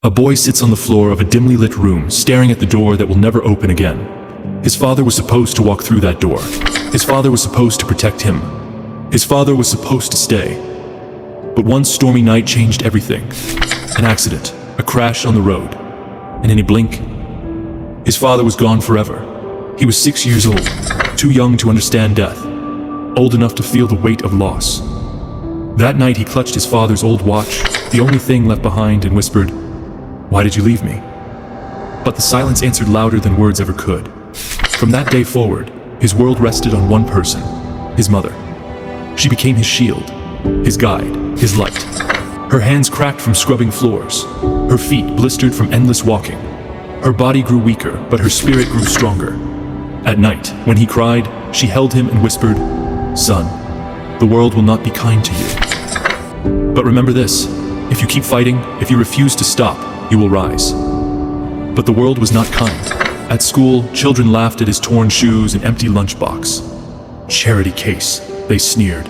A boy sits on the floor of a dimly lit room, staring at the door that will never open again. His father was supposed to walk through that door. His father was supposed to protect him. His father was supposed to stay. But one stormy night changed everything. An accident, a crash on the road, and in a blink, his father was gone forever. He was 6 years old, too young to understand death, old enough to feel the weight of loss. That night he clutched his father's old watch, the only thing left behind, and whispered, "Why did you leave me?" But the silence answered louder than words ever could. From that day forward, his world rested on one person, his mother. She became his shield, his guide, his light. Her hands cracked from scrubbing floors, her feet blistered from endless walking. Her body grew weaker, but her spirit grew stronger. At night, when he cried, she held him and whispered, "Son, the world will not be kind to you. But remember this, if you keep fighting, if you refuse to stop, you will rise." But the world was not kind. At school, children laughed at his torn shoes and empty lunchbox. "Charity case," they sneered.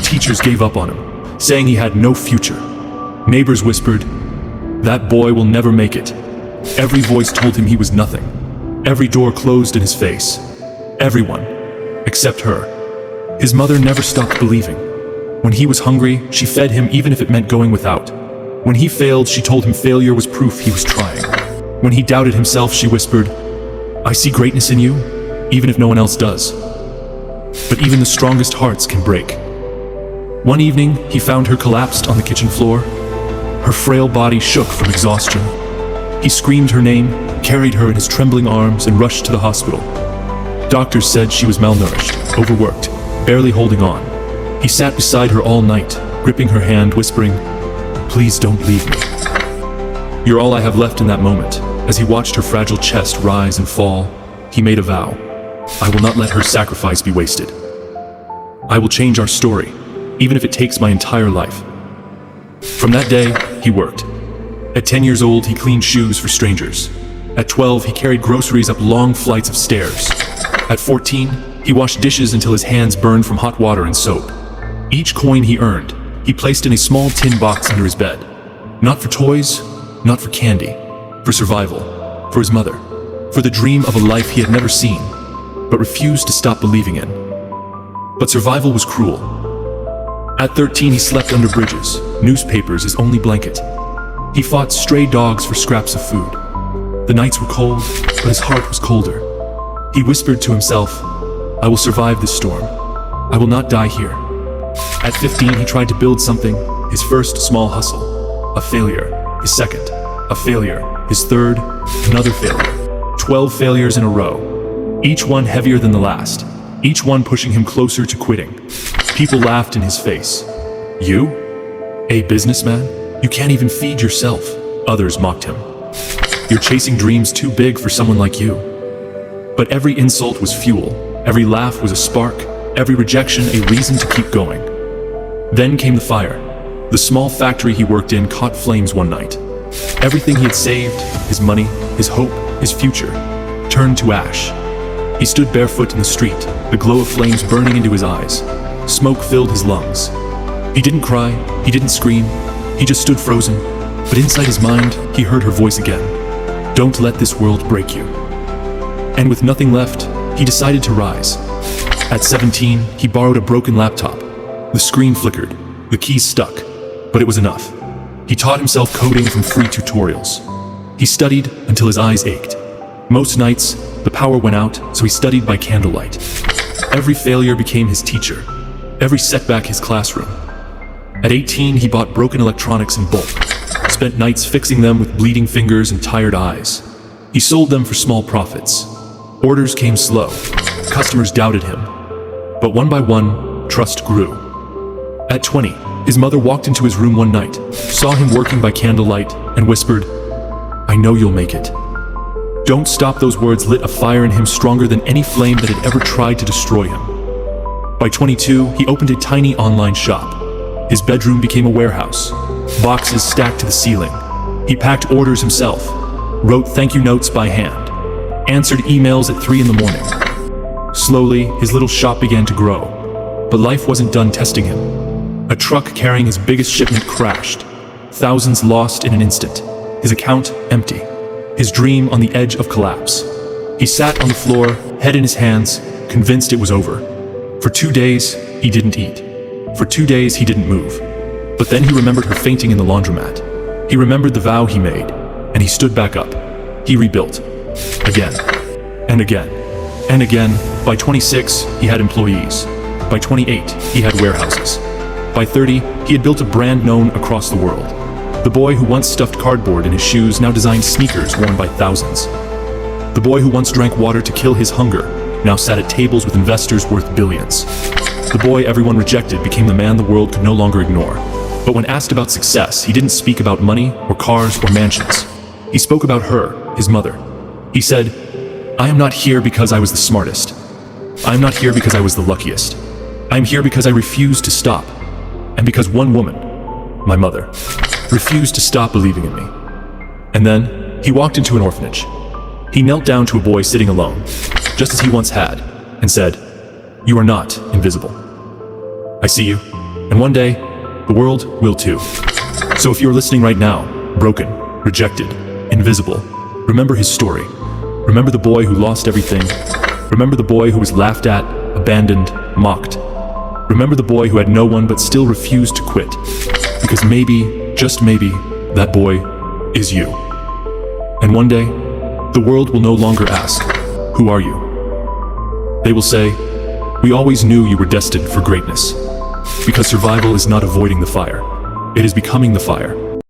Teachers gave up on him, saying he had no future. Neighbors whispered, "That boy will never make it." Every voice told him he was nothing. Every door closed in his face. Everyone, except her. His mother never stopped believing. When he was hungry, she fed him even if it meant going without. When he failed, she told him failure was proof he was trying. When he doubted himself, she whispered, "I see greatness in you, even if no one else does." But even the strongest hearts can break. One evening, he found her collapsed on the kitchen floor. Her frail body shook from exhaustion. He screamed her name, carried her in his trembling arms, and rushed to the hospital. Doctors said she was malnourished, overworked, barely holding on. He sat beside her all night, gripping her hand, whispering, "Please don't leave me." "You're all I have left." In that moment, as he watched her fragile chest rise and fall, he made a vow. "I will not let her sacrifice be wasted. I will change our story, even if it takes my entire life." From that day, he worked. At 10 years old, he cleaned shoes for strangers. At 12, he carried groceries up long flights of stairs. At 14, he washed dishes until his hands burned from hot water and soap. Each coin he earned, he placed in a small tin box under his bed. Not for toys, not for candy, for survival, for his mother, for the dream of a life he had never seen, but refused to stop believing in. But survival was cruel. At 13, he slept under bridges, newspapers his only blanket. He fought stray dogs for scraps of food. The nights were cold, but his heart was colder. He whispered to himself, "I will survive this storm. I will not die here." At 15, he tried to build something, his first small hustle. A failure, his second. A failure, his third, another failure. 12 failures in a row, each one heavier than the last, each one pushing him closer to quitting. People laughed in his face. "You? A businessman? You can't even feed yourself." Others mocked him. "You're chasing dreams too big for someone like you." But every insult was fuel, every laugh was a spark, every rejection a reason to keep going. Then came the fire. The small factory he worked in caught flames one night. Everything he had saved, his money, his hope, his future, turned to ash. He stood barefoot in the street, the glow of flames burning into his eyes. Smoke filled his lungs. He didn't cry, he didn't scream, he just stood frozen. But inside his mind, he heard her voice again. "Don't let this world break you." And with nothing left, he decided to rise. At 17, he borrowed a broken laptop. The screen flickered, the keys stuck, but it was enough. He taught himself coding from free tutorials. He studied until his eyes ached. Most nights, the power went out, so he studied by candlelight. Every failure became his teacher, every setback his classroom. At 18, he bought broken electronics in bulk, spent nights fixing them with bleeding fingers and tired eyes. He sold them for small profits. Orders came slow, customers doubted him. But one by one, trust grew. At 20, his mother walked into his room one night, saw him working by candlelight, and whispered, "I know you'll make it." "Don't stop." Those words lit a fire in him stronger than any flame that had ever tried to destroy him. By 22, he opened a tiny online shop. His bedroom became a warehouse, boxes stacked to the ceiling. He packed orders himself, wrote thank you notes by hand, answered emails at 3 in the morning. Slowly, his little shop began to grow, but life wasn't done testing him. A truck carrying his biggest shipment crashed, thousands lost in an instant. his account empty, his dream on the edge of collapse. He sat on the floor, head in his hands, convinced it was over. For 2 days, he didn't eat. For 2 days, he didn't move. But then he remembered her fainting in the laundromat. He remembered the vow he made, and he stood back up. He rebuilt. Again. And again. And again. By 26, he had employees. By 28, he had warehouses. By 30, he had built a brand known across the world. The boy who once stuffed cardboard in his shoes now designed sneakers worn by thousands. The boy who once drank water to kill his hunger now sat at tables with investors worth billions. The boy everyone rejected became the man the world could no longer ignore. But when asked about success, he didn't speak about money or cars or mansions. He spoke about her, his mother. He said, "I am not here because I was the smartest. I am not here because I was the luckiest. I am here because I refused to stop. And because one woman, my mother, refused to stop believing in me." And then, he walked into an orphanage. He knelt down to a boy sitting alone, just as he once had, and said, "You are not invisible. I see you, and one day, the world will too." So if you're listening right now, broken, rejected, invisible, remember his story. Remember the boy who lost everything. Remember the boy who was laughed at, abandoned, mocked. Remember the boy who had no one but still refused to quit. Because maybe, just maybe, that boy is you. And one day, the world will no longer ask, "Who are you?" They will say, "We always knew you were destined for greatness." Because survival is not avoiding the fire. It is becoming the fire.